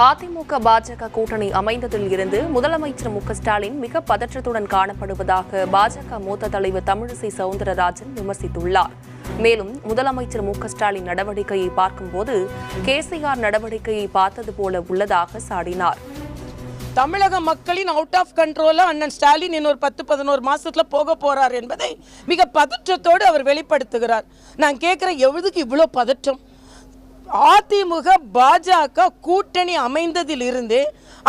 அதிமுக பாஜக கூட்டணி அமைந்ததில் இருந்து முதலமைச்சர் மு க ஸ்டாலின் மிக பதற்றத்துடன் காணப்படுவதாக பாஜக மூத்த தலைவர் தமிழிசை சவுந்தரராஜன் விமர்சித்துள்ளார். மேலும் முதலமைச்சர் மு க ஸ்டாலின் நடவடிக்கையை பார்க்கும்போது கேசிஆர் நடவடிக்கையை பார்த்தது போல உள்ளதாக சாடினார். தமிழக மக்களின் அவுட் ஆஃப் கண்ட்ரோல அண்ணன் ஸ்டாலின் இன்னொரு 10-11 மாசத்துல போக போறார் என்பதை மிக பதற்றத்தோடு அவர் வெளிப்படுத்துகிறார். நான் கேட்கிறேன், எவ்வளவுக்கு இவ்வளவு பதற்றம்? அதிமுக பாஜக கூட்டணி அமைந்ததில் இருந்து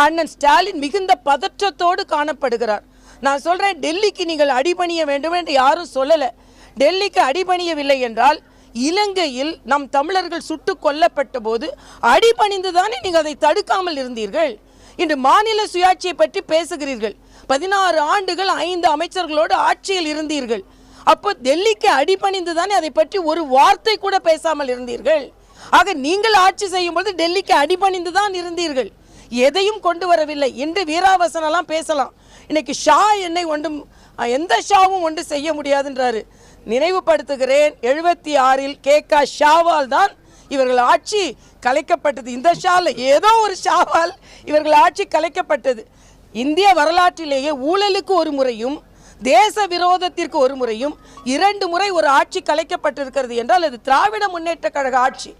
அண்ணன் ஸ்டாலின் மிகுந்த பதற்றத்தோடு காணப்படுகிறார். நான் சொல்றேன், டெல்லிக்கு நீங்கள் அடிபணிய வேண்டும் என்று யாரும் சொல்லல. டெல்லிக்கு அடிபணியவில்லை என்றால் இலங்கையில் நம் தமிழர்கள் சுட்டுக் கொல்லப்பட்ட போது அடிபணிந்துதானே நீங்கள் அதை தடுக்காமல் இருந்தீர்கள். இன்று மாநில சுயாட்சியை பற்றி பேசுகிறீர்கள். 16 ஆண்டுகள் 5 அமைச்சர்களோடு ஆட்சியில் இருந்தீர்கள். அப்போ டெல்லிக்கு அடிபணிந்துதானே அதை பற்றி ஒரு வார்த்தை கூட பேசாமல் இருந்தீர்கள். ஆக நீங்கள் ஆட்சி செய்யும் போது டெல்லிக்கு அடிபணிந்துதான் இருந்தீர்கள், எதையும் கொண்டு வரவில்லை. இன்று வீராவசனெல்லாம் பேசலாம். இன்னைக்கு ஷா என்னை ஒன்றும் எந்த ஷாவும் ஒன்று செய்ய முடியாதுன்றாரு. நினைவுபடுத்துகிறேன், 76இல் கே.க. ஷாவால் தான் இவர்கள் ஆட்சி கலைக்கப்பட்டது. இந்த ஷால ஏதோ ஒரு ஷாவால் இவர்கள் ஆட்சி கலைக்கப்பட்டது. இந்திய வரலாற்றிலேயே ஊழலுக்கு ஒரு முறையும் தேச விரோதத்திற்கு ஒரு முறையும் 2 முறை ஒரு ஆட்சி கலைக்கப்பட்டிருக்கிறது என்றால் அது திராவிட முன்னேற்ற கழக ஆட்சி.